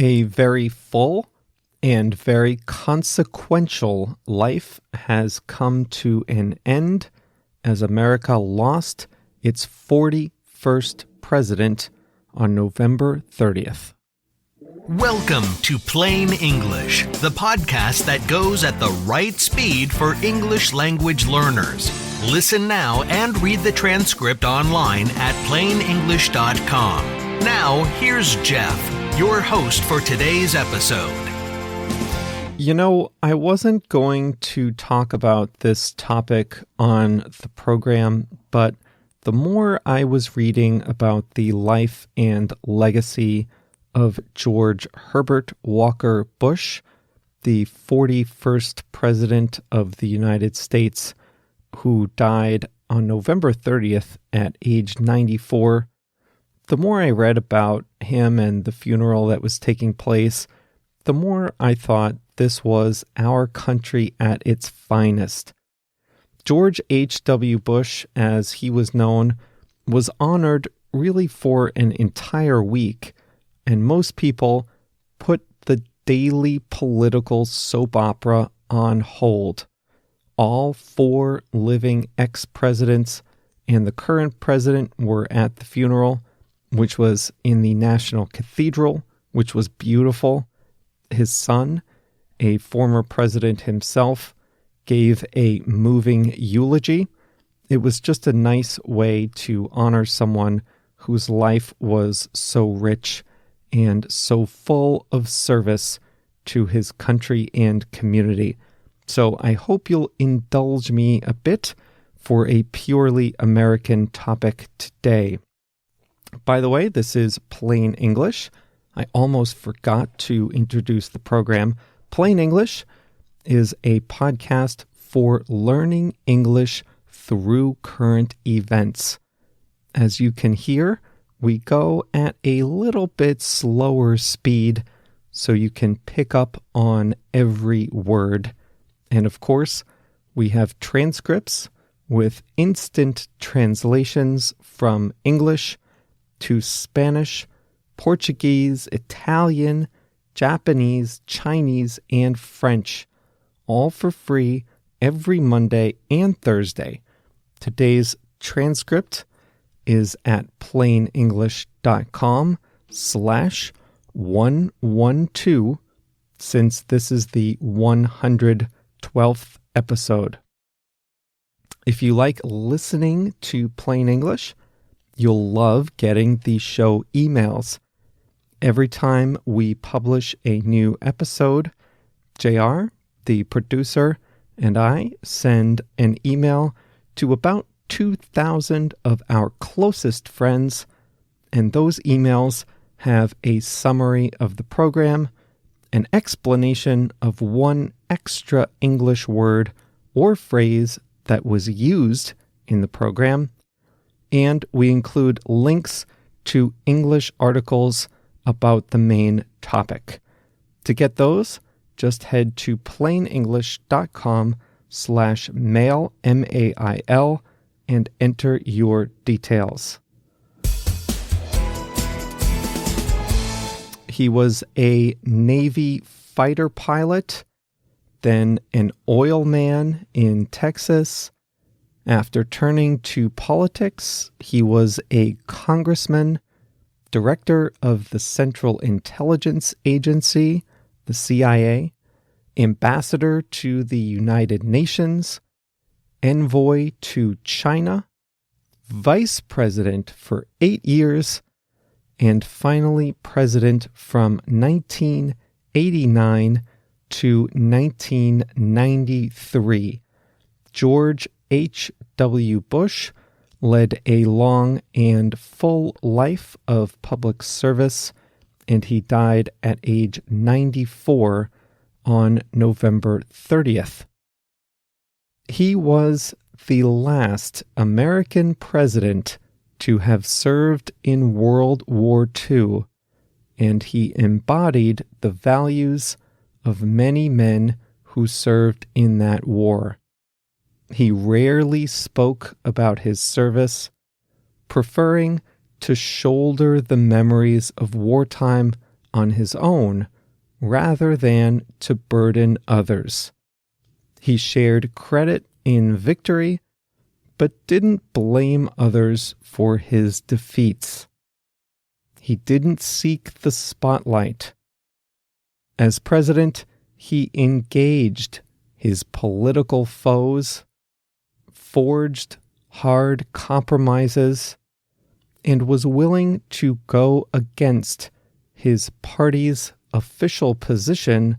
A very full and very consequential life has come to an end as America lost its 41st president on November 30th. Welcome to Plain English, the podcast that goes at the right speed for English language learners. Listen now and read the transcript online at plainenglish.com. Now, here's Jeff, your host for today's episode. You know, I wasn't going to talk about this topic on the program, but the more I was reading about the life and legacy of George Herbert Walker Bush, the 41st president of the United States, who died on November 30th at age 94, the more I read about him and the funeral that was taking place, the more I thought this was our country at its finest. George H.W. Bush, as he was known, was honored really for an entire week, and most people put the daily political soap opera on hold. All four living ex-presidents and the current president were at the funeral, which was in the National Cathedral, which was beautiful. His son, a former president himself, gave a moving eulogy. It was just a nice way to honor someone whose life was so rich and so full of service to his country and community. So I hope you'll indulge me a bit for a purely American topic today. By the way, this is Plain English. I almost forgot to introduce the program. Plain English is a podcast for learning English through current events. As you can hear, we go at a little bit slower speed so you can pick up on every word. And of course, we have transcripts with instant translations from English to Spanish, Portuguese, Italian, Japanese, Chinese, and French, all for free every Monday and Thursday. Today's transcript is at plainenglish.com/112, since this is the 112th episode. If you like listening to Plain English, you'll love getting the show emails. Every time we publish a new episode, JR, the producer, and I send an email to about 2,000 of our closest friends, and those emails have a summary of the program, an explanation of one extra English word or phrase that was used in the program, and we include links to English articles about the main topic. To get those, just head to plainenglish.com/mail, M-A-I-L, and enter your details. He was a Navy fighter pilot, then an oil man in Texas. After turning to politics, he was a congressman, director of the Central Intelligence Agency, the CIA, ambassador to the United Nations, envoy to China, vice president for 8 years, and finally president from 1989 to 1993. George H.W. Bush led a long and full life of public service, and he died at age 94 on November 30th. He was the last American president to have served in World War II, and he embodied the values of many men who served in that war. He rarely spoke about his service, preferring to shoulder the memories of wartime on his own rather than to burden others. He shared credit in victory, but didn't blame others for his defeats. He didn't seek the spotlight. As president, he engaged his political foes, forged hard compromises, and was willing to go against his party's official position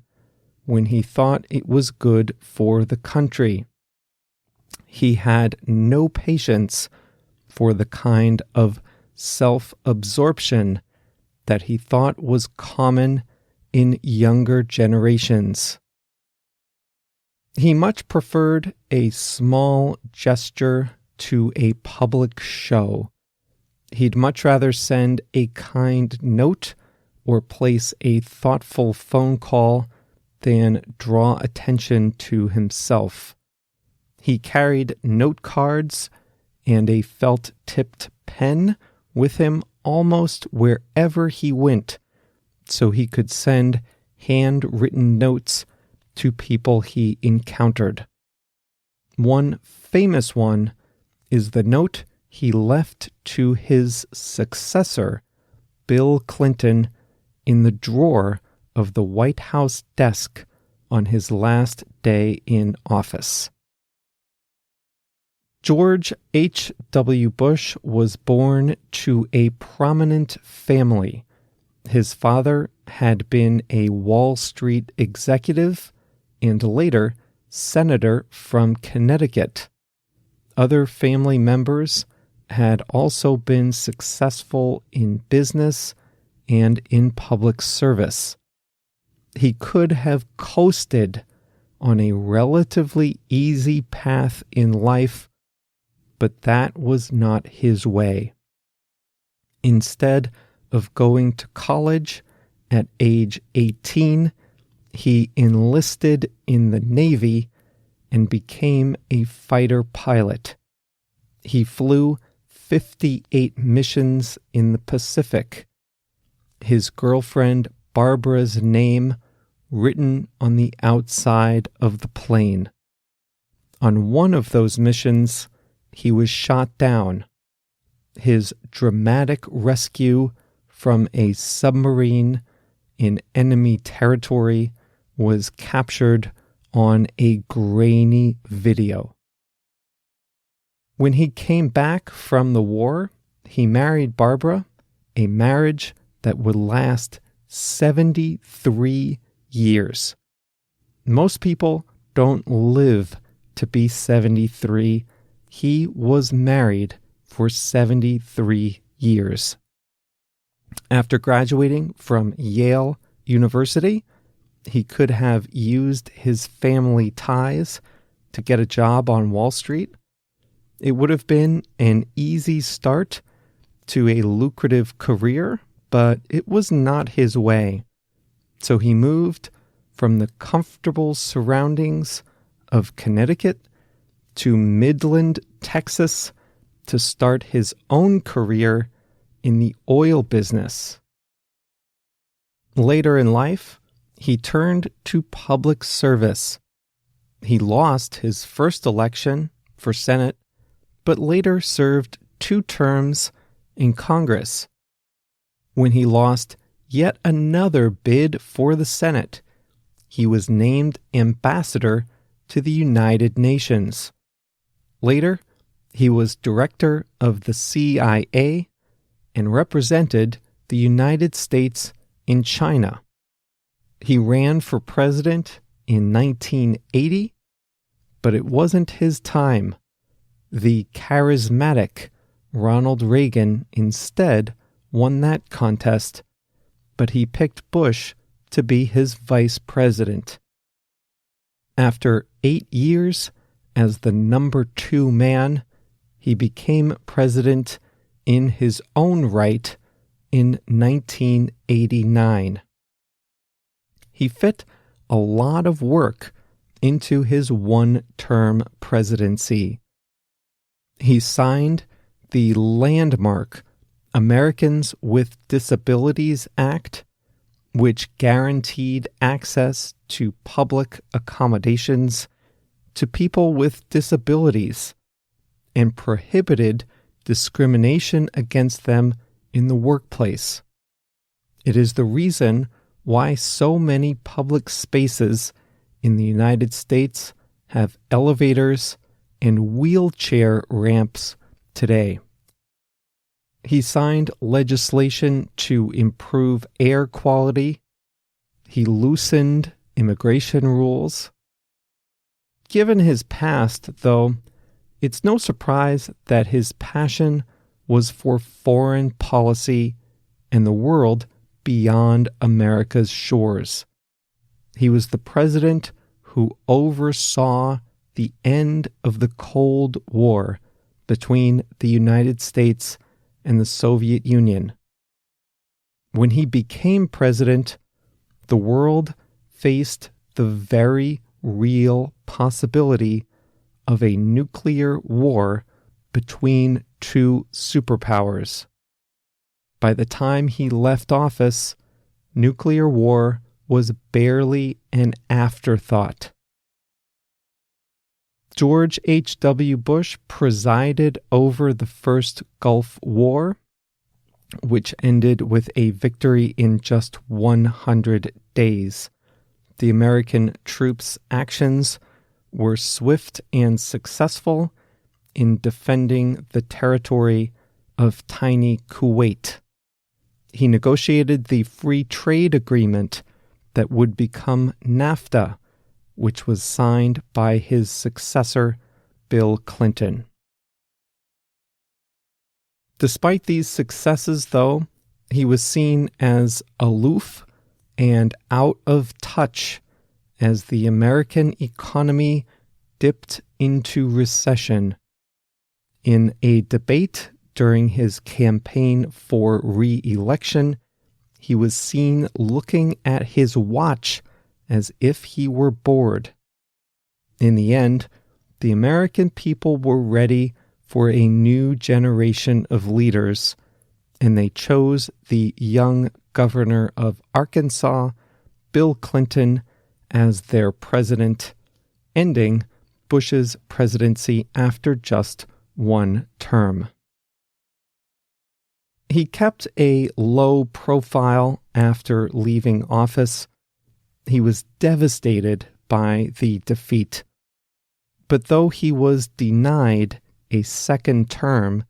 when he thought it was good for the country. He had no patience for the kind of self-absorption that he thought was common in younger generations. He much preferred a small gesture to a public show. He'd much rather send a kind note or place a thoughtful phone call than draw attention to himself. He carried note cards and a felt-tipped pen with him almost wherever he went, so he could send handwritten notes to people he encountered. One famous one is the note he left to his successor, Bill Clinton, in the drawer of the White House desk on his last day in office. George H.W. Bush was born to a prominent family. His father had been a Wall Street executive and later senator from Connecticut. Other family members had also been successful in business and in public service. He could have coasted on a relatively easy path in life, but that was not his way. Instead of going to college at age 18, he enlisted in the Navy and became a fighter pilot. He flew 58 missions in the Pacific. His girlfriend Barbara's name written on the outside of the plane. On one of those missions, he was shot down. His dramatic rescue from a submarine in enemy territory was captured on a grainy video. When he came back from the war, he married Barbara, a marriage that would last 73 years. Most people don't live to be 73. He was married for 73 years. After graduating from Yale University, he could have used his family ties to get a job on Wall Street. It would have been an easy start to a lucrative career, but it was not his way. So he moved from the comfortable surroundings of Connecticut to Midland, Texas, to start his own career in the oil business. Later in life, he turned to public service. He lost his first election for Senate, but later served 2 terms in Congress. When he lost yet another bid for the Senate, he was named ambassador to the United Nations. Later, he was director of the CIA and represented the United States in China. He ran for president in 1980, but it wasn't his time. The charismatic Ronald Reagan instead won that contest, but he picked Bush to be his vice president. After 8 years as the number 2 man, he became president in his own right in 1989. He fit a lot of work into his 1-term presidency. He signed the landmark Americans with Disabilities Act, which guaranteed access to public accommodations to people with disabilities and prohibited discrimination against them in the workplace. It is the reason why so many public spaces in the United States have elevators and wheelchair ramps today. He signed legislation to improve air quality. He loosened immigration rules. Given his past, though, it's no surprise that his passion was for foreign policy and the world beyond America's shores. He was the president who oversaw the end of the Cold War between the United States and the Soviet Union. When he became president, the world faced the very real possibility of a nuclear war between two superpowers. By the time he left office, nuclear war was barely an afterthought. George H.W. Bush presided over the first Gulf War, which ended with a victory in just 100 days. The American troops' actions were swift and successful in defending the territory of tiny Kuwait. He negotiated the free trade agreement that would become NAFTA, which was signed by his successor, Bill Clinton. Despite these successes, though, he was seen as aloof and out of touch as the American economy dipped into recession. In a debate during his campaign for re-election, he was seen looking at his watch as if he were bored. In the end, the American people were ready for a new generation of leaders, and they chose the young governor of Arkansas, Bill Clinton, as their president, ending Bush's presidency after just one term. He kept a low profile after leaving office. He was devastated by the defeat. But though he was denied a second term,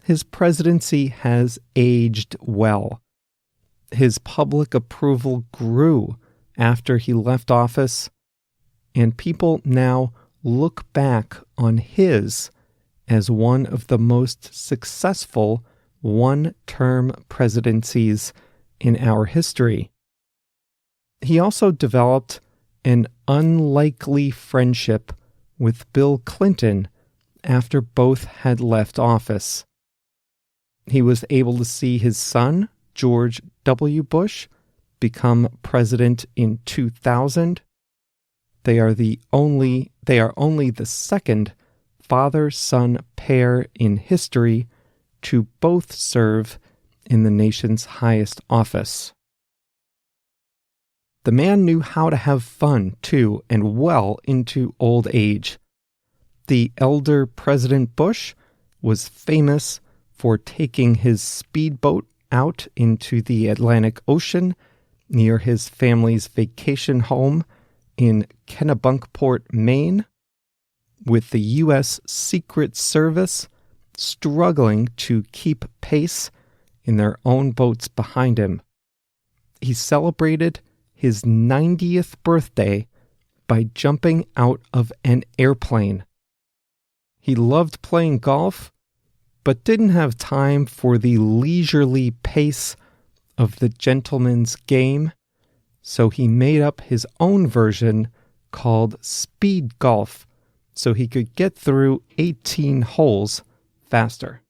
his presidency has aged well. His public approval grew after he left office, and people now look back on his as one of the most successful one-term presidencies in our history. He also developed an unlikely friendship with Bill Clinton after both had left office. He was able to see his son, George W. Bush, become president in 2000. They are only the second father-son pair in history to both serve in the nation's highest office. The man knew how to have fun, too, and well into old age. The elder President Bush was famous for taking his speedboat out into the Atlantic Ocean near his family's vacation home in Kennebunkport, Maine, with the U.S. Secret Service struggling to keep pace in their own boats behind him. He celebrated his 90th birthday by jumping out of an airplane. He loved playing golf, but didn't have time for the leisurely pace of the gentleman's game, so he made up his own version called speed golf so he could get through 18 holes faster.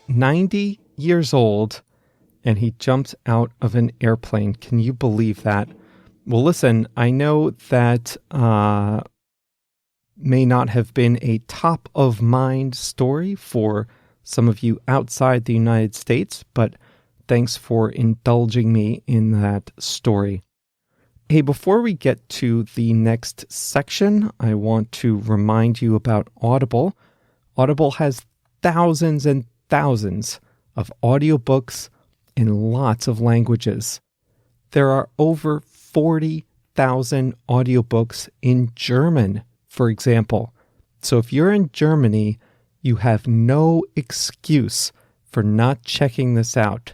90 years old, and he jumped out of an airplane. Can you believe that? Well, listen, I know that may not have been a top-of-mind story for some of you outside the United States, but thanks for indulging me in that story. Hey, before we get to the next section, I want to remind you about Audible. Audible has thousands and thousands of audiobooks in lots of languages. There are over 40,000 audiobooks in German, for example. So if you're in Germany, you have no excuse for not checking this out.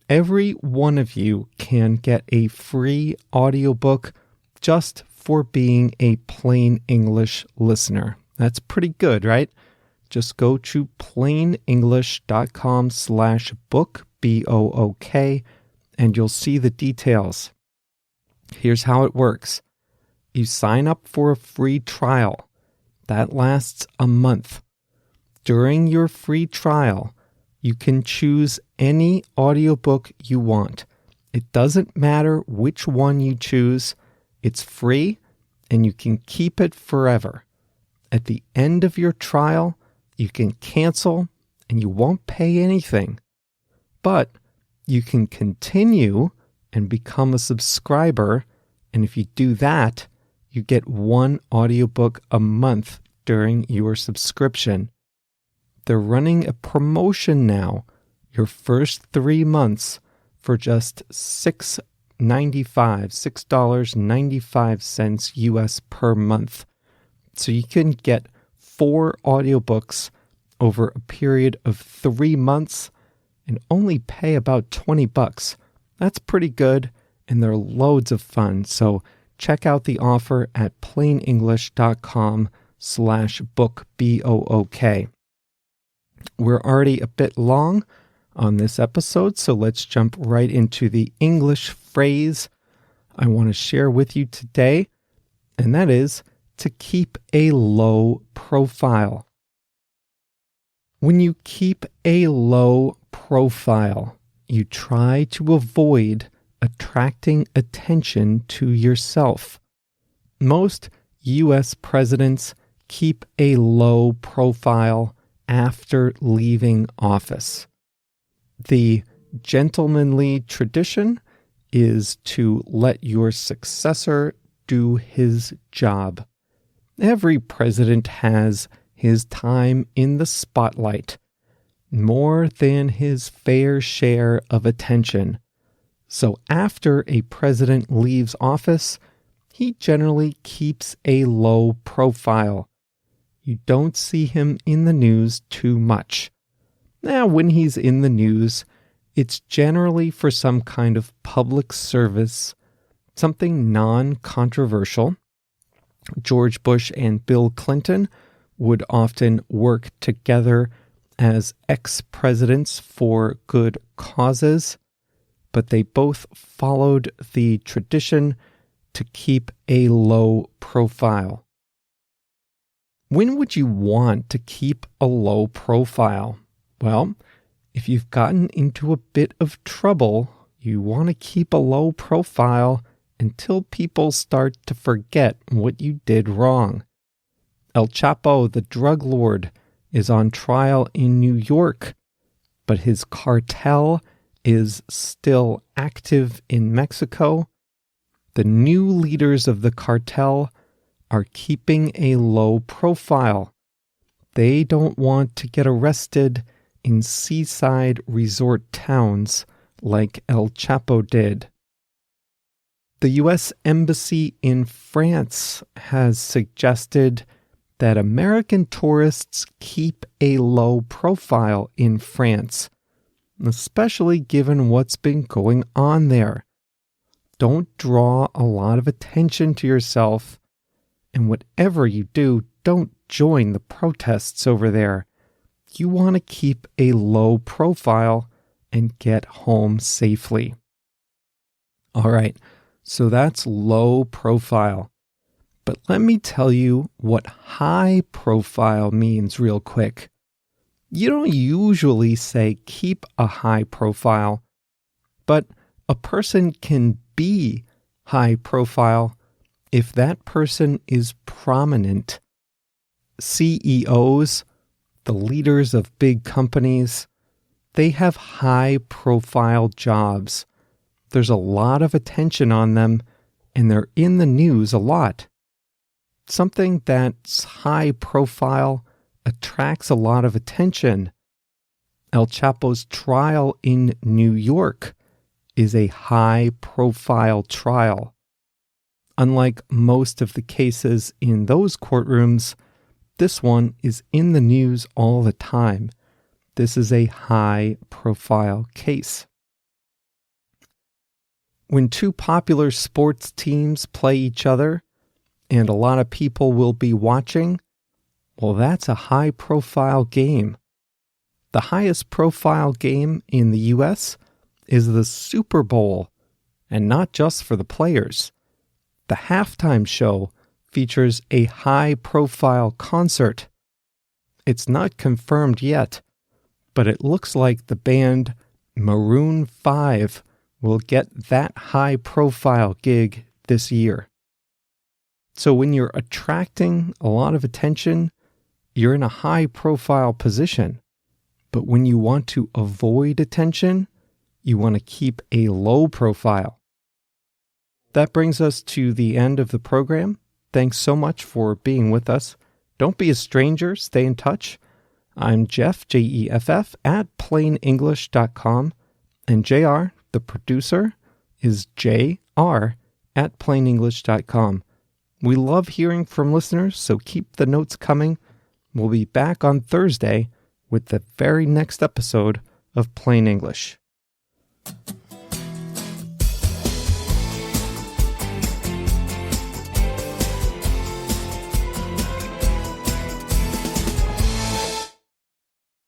Every one of you can get a free audiobook just for being a plain English listener. That's pretty good, right? Just go to plainenglish.com/book, B-O-O-K, and you'll see the details. Here's how it works. You sign up for a free trial. That lasts a month. During your free trial, you can choose any audiobook you want. It doesn't matter which one you choose. It's free, and you can keep it forever. At the end of your trial, you can cancel, and you won't pay anything. But you can continue and become a subscriber, and if you do that, you get one audiobook a month during your subscription. They're running a promotion now, your first 3 months, for just $6.95 US per month. So you can get 4 audiobooks over a period of 3 months and only pay about $20. That's pretty good, and they're loads of fun. So check out the offer at plainenglish.com/book, B-O-O-K. We're already a bit long on this episode, so let's jump right into the English phrase I want to share with you today, and that is to keep a low profile. When you keep a low profile, you try to avoid attracting attention to yourself. Most U.S. presidents keep a low profile after leaving office. The gentlemanly tradition is to let your successor do his job. Every president has his time in the spotlight, more than his fair share of attention. So after a president leaves office, he generally keeps a low profile. You don't see him in the news too much. Now, when he's in the news, it's generally for some kind of public service, something non-controversial. George Bush and Bill Clinton would often work together as ex-presidents for good causes, but they both followed the tradition to keep a low profile. When would you want to keep a low profile? Well, if you've gotten into a bit of trouble, you want to keep a low profile until people start to forget what you did wrong. El Chapo, the drug lord, is on trial in New York, but his cartel is still active in Mexico. The new leaders of the cartel are keeping a low profile. They don't want to get arrested in seaside resort towns like El Chapo did. The U.S. Embassy in France has suggested that American tourists keep a low profile in France, especially given what's been going on there. Don't draw a lot of attention to yourself, and whatever you do, don't join the protests over there. You want to keep a low profile and get home safely. All right, so that's low profile. But let me tell you what high profile means real quick. You don't usually say keep a high profile, but a person can be high profile if that person is prominent. CEOs, the leaders of big companies, they have high-profile jobs. There's a lot of attention on them, and they're in the news a lot. Something that's high-profile attracts a lot of attention. El Chapo's trial in New York is a high-profile trial. Unlike most of the cases in those courtrooms, this one is in the news all the time. This is a high-profile case. When two popular sports teams play each other, and a lot of people will be watching, well, that's a high-profile game. The highest profile game in the U.S. is the Super Bowl, and not just for the players. The halftime show features a high-profile concert. It's not confirmed yet, but it looks like the band Maroon 5 will get that high-profile gig this year. So when you're attracting a lot of attention, you're in a high-profile position. But when you want to avoid attention, you want to keep a low profile. That brings us to the end of the program. Thanks so much for being with us. Don't be a stranger. Stay in touch. I'm Jeff, Jeff, at plainenglish.com. And JR, the producer, is JR at plainenglish.com. We love hearing from listeners, so keep the notes coming. We'll be back on Thursday with the very next episode of Plain English.